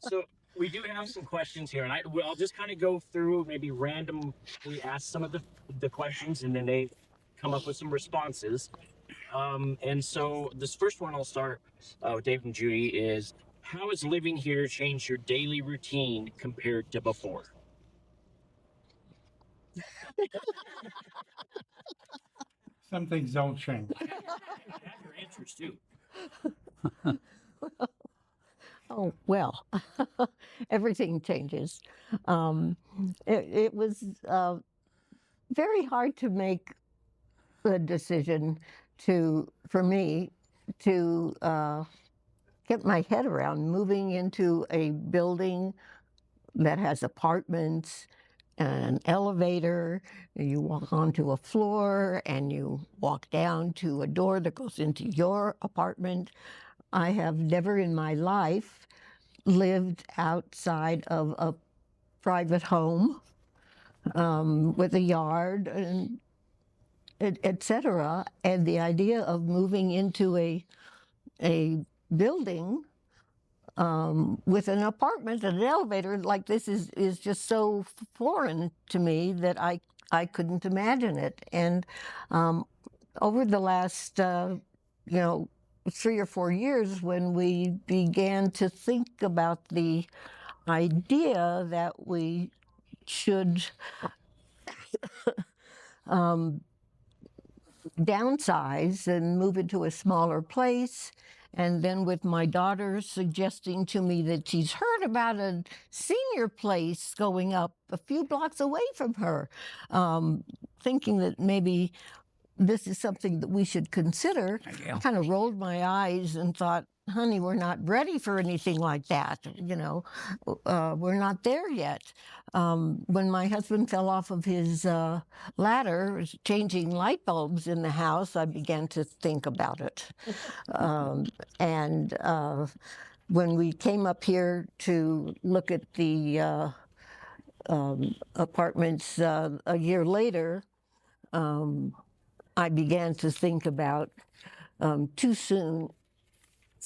So we do have some questions here, and I'll just kind of go through maybe randomly ask some of the questions, and then they come up with some responses. And so this first one I'll start with Dave and Judy is how has living here changed your daily routine compared to before? Some things don't change. You can have your answers too. Oh, well, everything changes. Um, it was very hard to make a decision for me to get my head around moving into a building that has apartments and an elevator. You walk onto a floor and you walk down to a door that goes into your apartment. I have never in my life lived outside of a private home with a yard and etc. And the idea of moving into a building with an apartment and an elevator like this is just so foreign to me that I couldn't imagine it. And over the last, 3 or 4 years, when we began to think about the idea that we should downsize and move into a smaller place. And then with my daughter suggesting to me that she's heard about a senior place going up a few blocks away from her, thinking that maybe this is something that we should consider, I kind of rolled my eyes and thought, honey, we're not ready for anything like that. We're not there yet. When my husband fell off of his ladder, changing light bulbs in the house, I began to think about it. And when we came up here to look at the apartments a year later, I began to think about too soon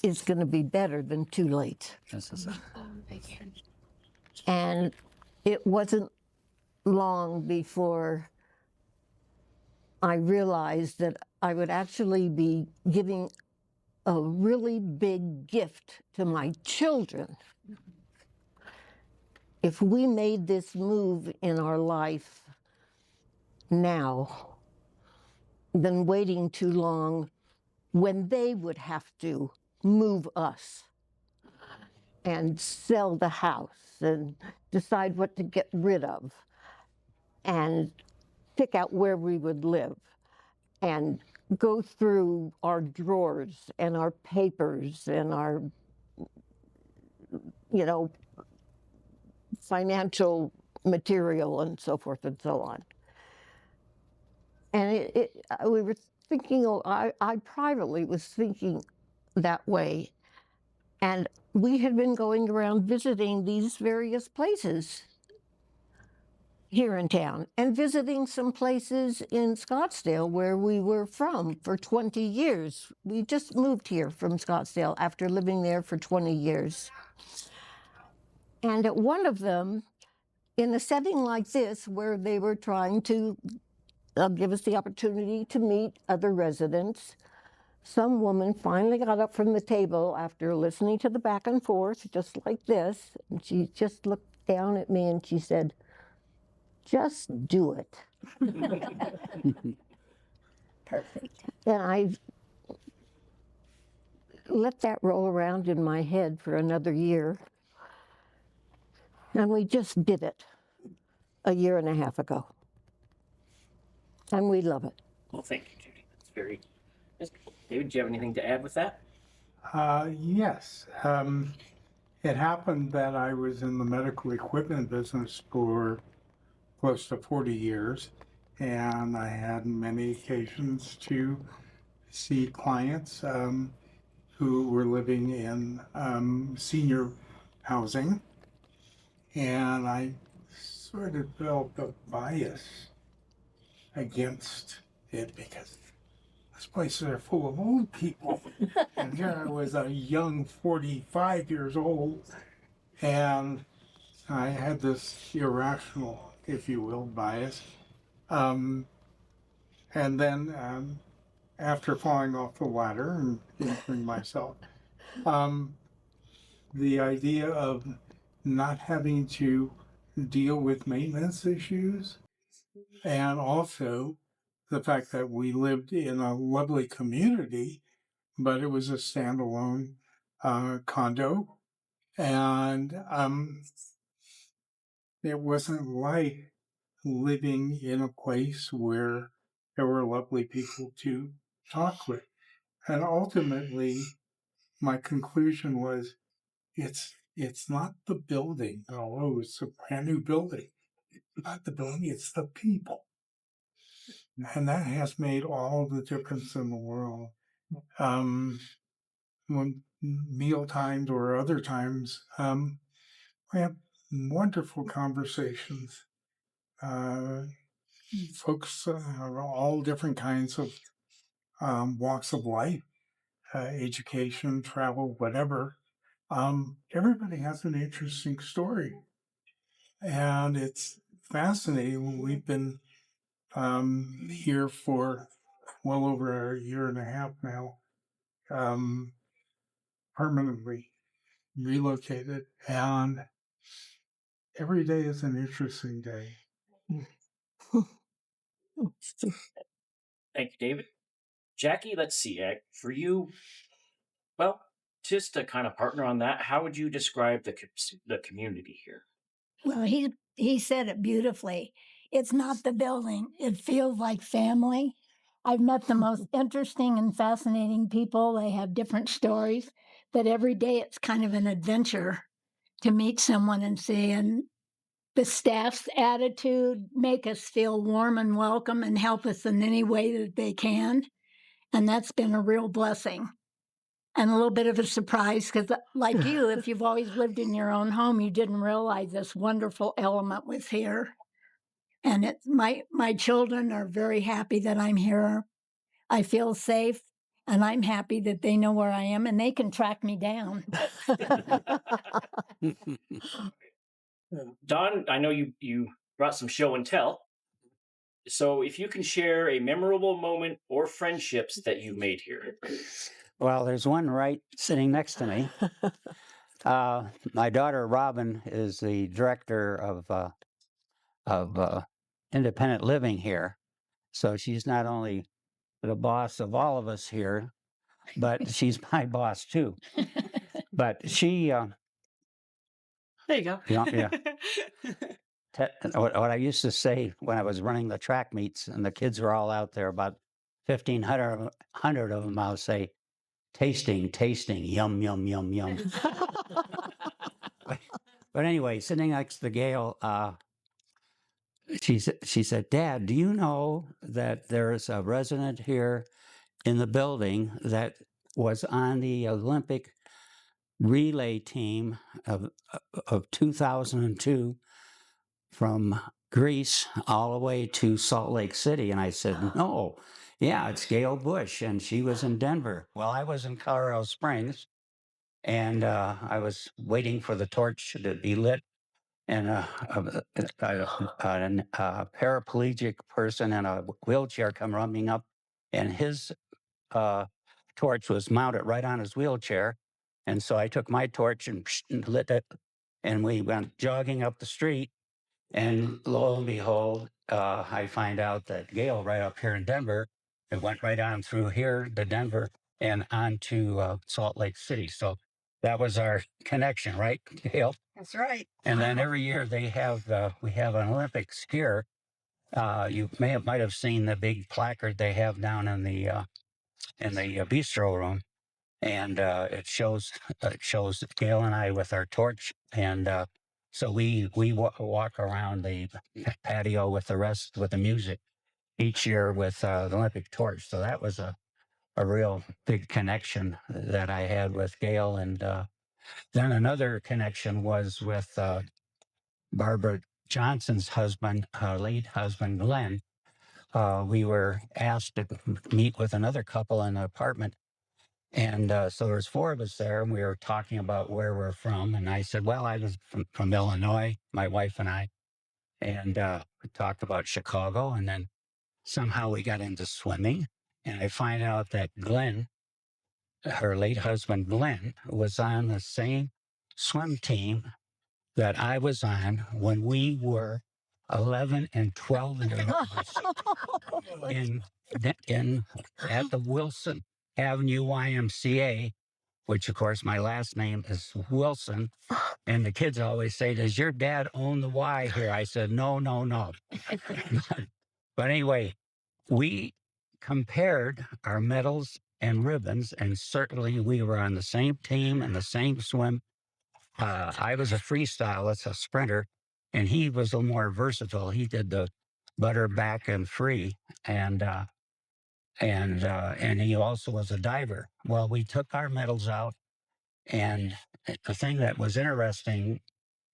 is going to be better than too late. And it wasn't long before I realized that I would actually be giving a really big gift to my children if we made this move in our life now than waiting too long when they would have to move us and sell the house and decide what to get rid of and pick out where we would live and go through our drawers and our papers and our, financial material and so forth and so on. And we were thinking, I privately was thinking that way. And we had been going around visiting these various places here in town and visiting some places in Scottsdale where we were from for 20 years. We just moved here from Scottsdale after living there for 20 years. And at one of them, in a setting like this where they were trying to give us the opportunity to meet other residents, some woman finally got up from the table after listening to the back and forth, just like this, and she just looked down at me and she said, "Just do it." Perfect. And I let that roll around in my head for another year. And we just did it a year and a half ago. And we love it. Well, thank you, Judy. That's very. David, do you have anything to add with that? Yes. It happened that I was in the medical equipment business for close to 40 years, and I had many occasions to see clients who were living in senior housing, and I sort of felt a bias against it because This place is full of old people. And here I was, a young 45 years old, and I had this irrational, if you will, bias. Um, and then after falling off the ladder and injuring myself, um, the idea of not having to deal with maintenance issues, and also the fact that we lived in a lovely community, but it was a standalone condo, and it wasn't like living in a place where there were lovely people to talk with. And ultimately, my conclusion was it's not the building, although it's a brand new building. Not the building, it's the people. And that has made all the difference in the world. When meal times or other times, we have wonderful conversations. Uh, Folks are all different kinds of walks of life, education, travel, whatever. Everybody has an interesting story, and it's fascinating. We've been here for well over a year and a half now, permanently relocated, and every day is an interesting day. Thank you, David. Jackie, let's see. For you, well, just to kind of partner on that, how would you describe the community here? Well, he said it beautifully. It's not the building. It feels like family. I've met the most interesting and fascinating people. They have different stories, but every day it's kind of an adventure to meet someone and see. And the staff's attitude make us feel warm and welcome and help us in any way that they can. And that's been a real blessing and a little bit of a surprise because, like you, if you've always lived in your own home, you didn't realize this wonderful element was here. And it's my children are very happy that I'm here. I feel safe, and I'm happy that they know where I am and they can track me down. Don, I know you brought some show and tell. So if you can share a memorable moment or friendships that you've made here. Well, there's one right sitting next to me. My daughter Robin is the director of independent living here, so she's not only the boss of all of us here, but she's my boss too. But she, There you go. yeah. What I used to say when I was running the track meets and the kids were all out there, about 1,500 of them, I would say, tasting, yum, yum, yum, yum. But anyway, sitting next to Gail, she said, "Dad, do you know that there's a resident here in the building that was on the Olympic relay team of 2002 from Greece all the way to Salt Lake City?" And I said, "No, yeah, it's Gail Bush, and she was in Denver." Well, I was in Colorado Springs, and I was waiting for the torch to be lit, and a paraplegic person in a wheelchair come running up, and his uh, torch was mounted right on his wheelchair. And so I took my torch and lit it, and we went jogging up the street. And lo and behold, I find out that Gail, right up here in Denver, it went right on through here to Denver and on to Salt Lake City. So that was our connection, right, Gail? That's right. And then every year we have an Olympics here. You might have seen the big placard they have down in the bistro room, and it shows Gail and I with our torch, and so we walk around the patio with the rest with the music each year with the Olympic torch. So that was a real big connection that I had with Gail, and then another connection was with Barbara Johnson's husband, late husband Glenn. we were asked to meet with another couple in an apartment. And so there was 4 of us there, and we were talking about where we're from. And I said, well, I was from Illinois, my wife and I. And we talked about Chicago. And then somehow we got into swimming. And I find out that Glenn, her late husband, Glenn, was on the same swim team that I was on when we were 11 and 12 years old in at the Wilson Avenue YMCA, which of course my last name is Wilson. And the kids always say, does your dad own the Y here? I said, no, no, no. But anyway, we compared our medals and ribbons, and certainly we were on the same team and the same swim. I was a freestyle, it's a sprinter, and he was a little more versatile. He did the butter, back, and free, and and he also was a diver. Well, we took our medals out, and the thing that was interesting,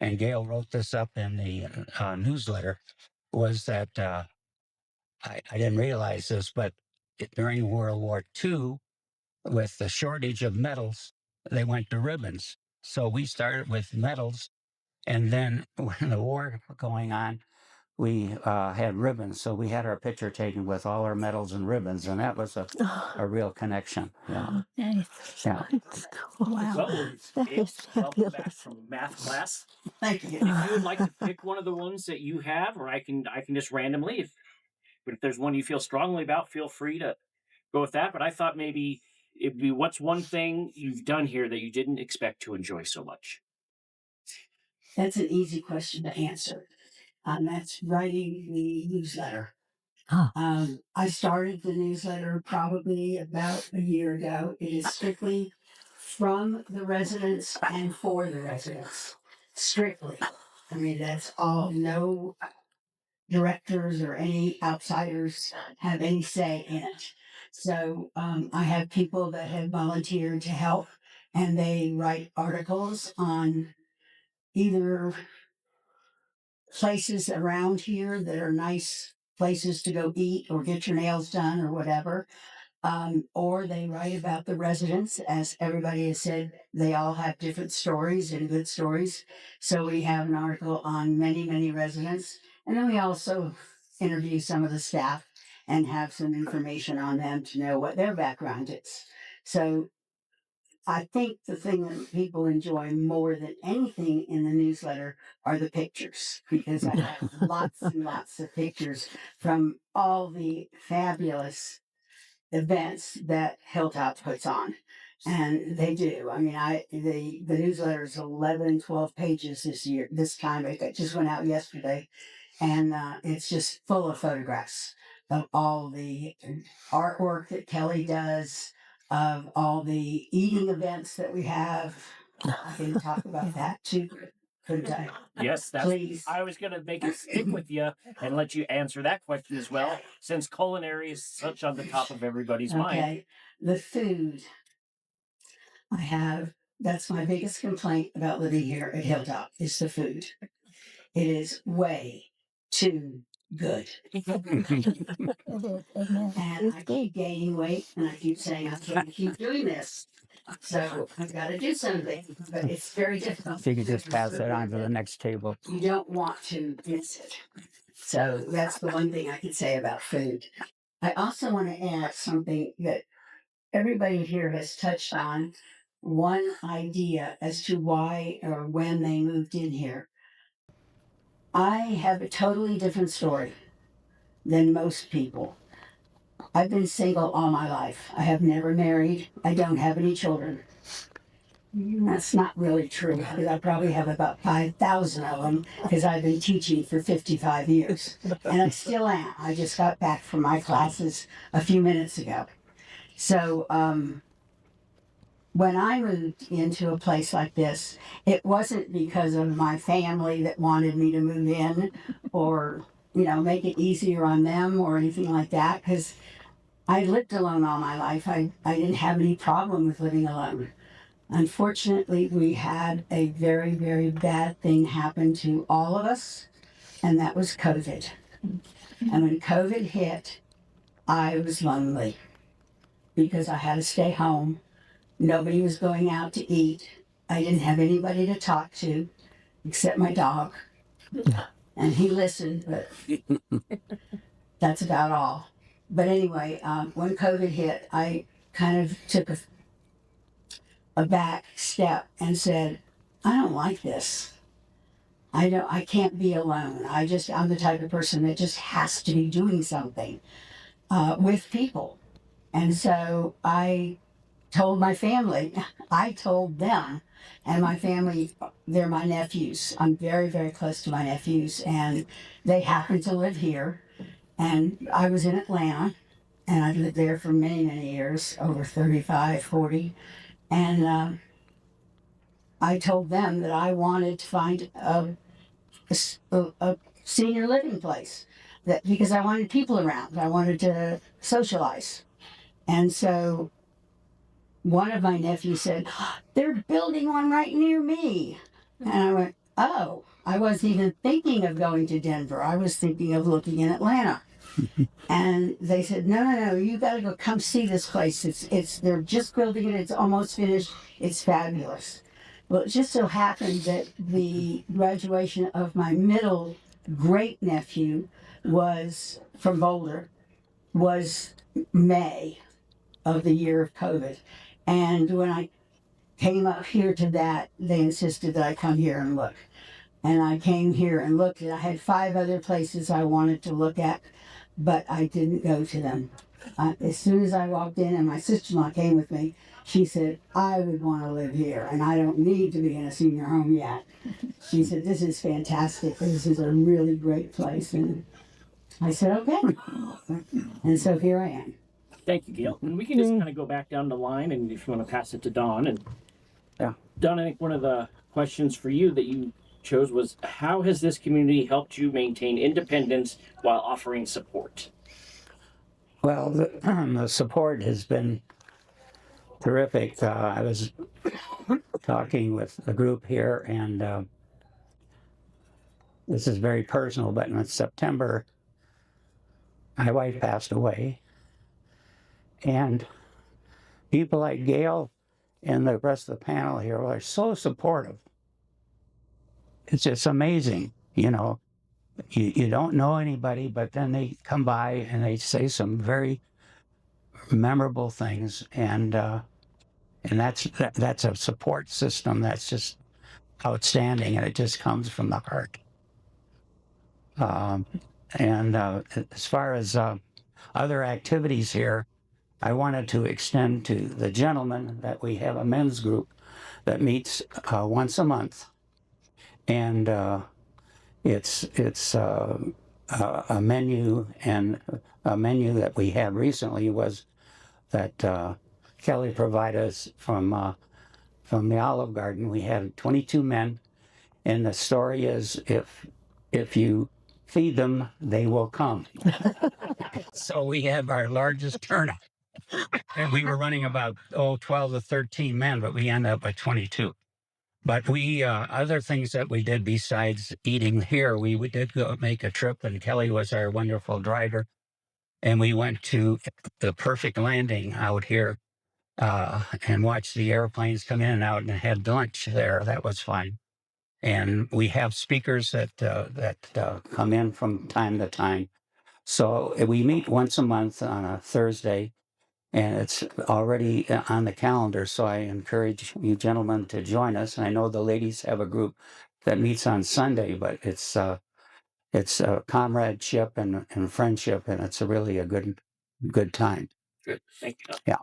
and Gail wrote this up in the newsletter, was that I didn't realize this, but during World War II, with the shortage of medals, they went to ribbons. So we started with medals, and then when the war was going on, we had ribbons. So we had our picture taken with all our medals and ribbons, and that was a real connection. Yeah. Nice. Yeah. It's cool. Wow. Well, That Gail, is welcome back fabulous. from math class. Thank you. If you would like to pick one of the ones that you have, or I can just randomly, but if there's one you feel strongly about, feel free to go with that. But I thought maybe it'd be, what's one thing you've done here that you didn't expect to enjoy so much? That's an easy question to answer. That's writing the newsletter. Ah. I started the newsletter probably about a year ago. It is strictly from the residents and for the residents. Strictly. I mean, that's all. No directors or any outsiders have any say in it. So I have people that have volunteered to help, and they write articles on either places around here that are nice places to go eat or get your nails done or whatever. Or they write about the residents. As everybody has said, they all have different stories and good stories. So we have an article on many, many residents. And then we also interview some of the staff and have some information on them to know what their background is. So I think the thing that people enjoy more than anything in the newsletter are the pictures, because I have lots and lots of pictures from all the fabulous events that Hilltop puts on. And they do. I mean, the newsletter is 11, 12 pages this time. It just went out yesterday. And it's just full of photographs of all the artwork that Kelly does, of all the eating events that we have. I can talk about that too, couldn't I? Yes, that's. Please. I was going to make it stick with you and let you answer that question as well, since culinary is such on the top of everybody's mind. Okay, the food that's my biggest complaint about living here at Hilltop is the food. It is way too good. It is, isn't it? And I keep gaining weight, and I keep saying I can't keep doing this. So I've got to do something, but it's very difficult. If you could just pass that on to the next table. You don't want to miss it. So that's the one thing I can say about food. I also want to add something that everybody here has touched on, one idea as to why or when they moved in here. I have a totally different story than most people. I've been single all my life. I have never married. I don't have any children. That's not really true, because I probably have about 5,000 of them, because I've been teaching for 55 years. And I still am. I just got back from my classes a few minutes ago. So when I moved into a place like this, it wasn't because of my family that wanted me to move in or, make it easier on them or anything like that, because I lived alone all my life. I didn't have any problem with living alone. Unfortunately, we had a very, very bad thing happen to all of us, and that was COVID. And when COVID hit, I was lonely because I had to stay home. Nobody was going out to eat. I didn't have anybody to talk to except my dog. And he listened, but that's about all. But anyway, when COVID hit, I kind of took a back step and said, I don't like this. I can't be alone. I'm the type of person that just has to be doing something with people. And so I told my family, I told them, and my family, they're my nephews. I'm very, very close to my nephews, and they happen to live here. And I was in Atlanta, and I've lived there for many, many years, over 35, 40. And I told them that I wanted to find a senior living place that because I wanted people around. I wanted to socialize. And so one of my nephews said, they're building one right near me. And I went, oh, I wasn't even thinking of going to Denver. I was thinking of looking in Atlanta. And they said, no, you got to go come see this place. They're just building it. It's almost finished. It's fabulous. Well, it just so happened that the graduation of my middle great nephew was from Boulder, was May of the year of COVID. And when I came up here to that, they insisted that I come here and look. And I came here and looked, and I had 5 other places I wanted to look at, but I didn't go to them. As soon as I walked in, and my sister-in-law came with me, she said, I would want to live here, and I don't need to be in a senior home yet. She said, this is fantastic. This is a really great place. And I said, okay. And so here I am. Thank you, Gail. And we can just kind of go back down the line, and if you want to pass it to Dawn. And Yeah. Dawn, I think one of the questions for you that you chose was, how has this community helped you maintain independence while offering support? Well, the support has been terrific. I was talking with a group here, and this is very personal, but in September, my wife passed away, and people like Gail and the rest of the panel here are so supportive. It's just amazing, you know. You don't know anybody, but then they come by and they say some very memorable things, and that's a support system that's just outstanding, and it just comes from the heart. Um, and as far as other activities here, I wanted to extend to the gentlemen that we have a men's group that meets once a month, and it's a menu, and a menu that we had recently was that Kelly provided us from the Olive Garden. We had 22 men, and the story is if you feed them, they will come. So we have our largest turnout, and we were running about 12 to 13 men, but we ended up at 22. But we other things that we did besides eating here, we did go make a trip, and Kelly was our wonderful driver, and we went to the Perfect Landing out here and watched the airplanes come in and out, and had lunch there. That was fun. And we have speakers that come in from time to time. So we meet once a month on a Thursday, and it's already on the calendar. So I encourage you gentlemen to join us. And I know the ladies have a group that meets on Sunday, but it's comradeship and friendship, and it's really a good time. Good. Thank you. Yeah.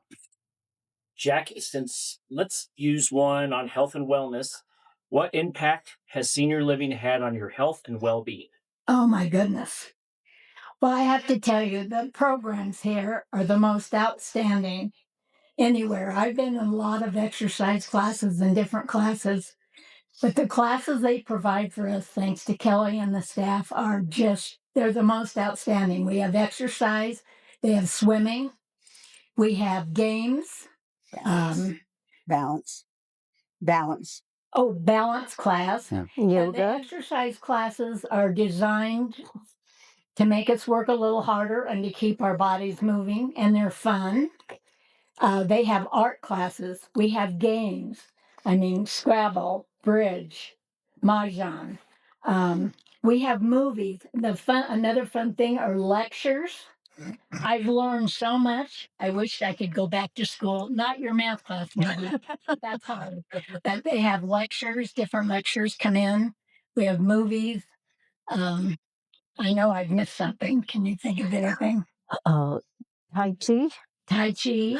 Jack, since let's use one on health and wellness. What impact has senior living had on your health and well-being? Oh my goodness. Well, I have to tell you, the programs here are the most outstanding anywhere. I've been in a lot of exercise classes and different classes, but the classes they provide for us, thanks to Kelly and the staff, they're the most outstanding. We have exercise, they have swimming, we have games, Balance. balance class. Yeah. And the Yoga. exercise classes are designed to make us work a little harder and to keep our bodies moving, and they're fun. They have art classes. We have games. I mean, Scrabble, bridge, mahjong. We have movies. Another fun thing are lectures. I've learned so much. I wish I could go back to school. Not your math class, Mother. That's hard. But they have lectures. Different lectures come in. We have movies. Um, I know I've missed something. Can you think of anything? Tai Chi, Tai Chi.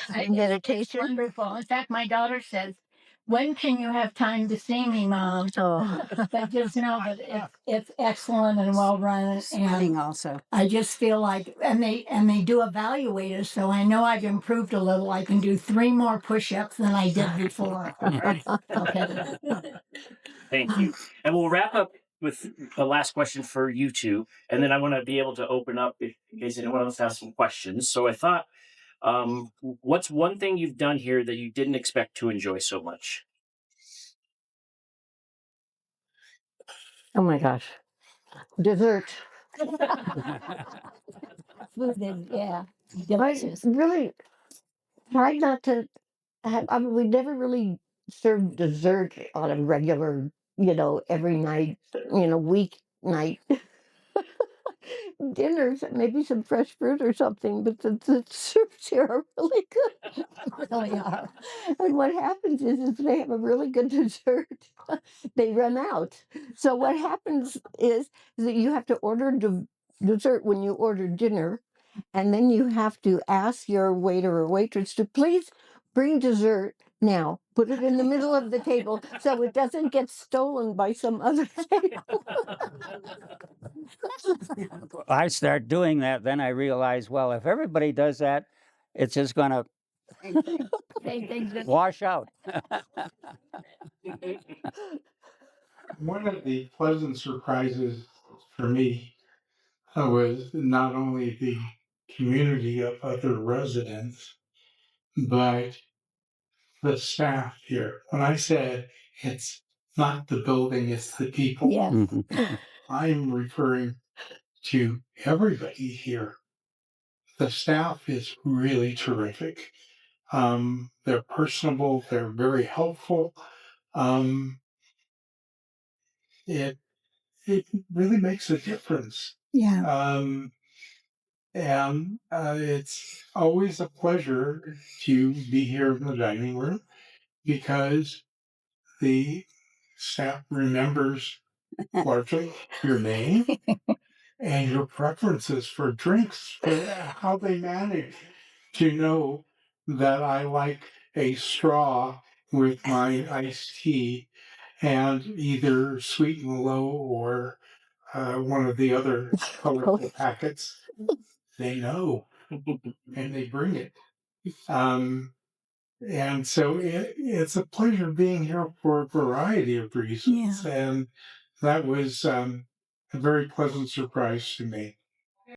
It's meditation. wonderful. In fact, my daughter says, "When can you have time to see me, Mom?" Oh, But just know that it's excellent and well run, Swimming and also. I just feel like, and they do evaluate us, so I know I've improved a little. I can do 3 more push-ups than I did before. Okay. Thank you. And we'll wrap up with a last question for you two, and then I want to be able to open up in case anyone else has some questions. So I thought, what's one thing you've done here that you didn't expect to enjoy so much? oh my gosh, dessert. Food is, yeah, I delicious. really tried not to have, I mean, we never really served dessert on a regular, every night, weeknight dinners, maybe some fresh fruit or something, but the desserts here are really good. Really are. And what happens is they have a really good dessert. They run out. So what happens is that you have to order dessert when you order dinner, and then you have to ask your waiter or waitress to please bring dessert now. Put it in the middle of the table so it doesn't get stolen by some other table. I start doing that, then I realize, well, if everybody does that, it's just going to They think that wash out. One of the pleasant surprises for me was not only the community of other residents, but the staff here. When I said it's not the building, it's the people, yes. Mhm. I'm referring to everybody here. The staff is really terrific. They're personable, they're very helpful. Um, it it really makes a difference. Yeah. And it's always a pleasure to be here in the dining room because the staff remembers largely your name and your preferences for drinks, for how they manage to know that I like a straw with my iced tea and either sweet and low or one of the other colorful packets. They know and they bring it. Um, and so it's a pleasure being here for a variety of reasons. Yeah. And that was a very pleasant surprise to me.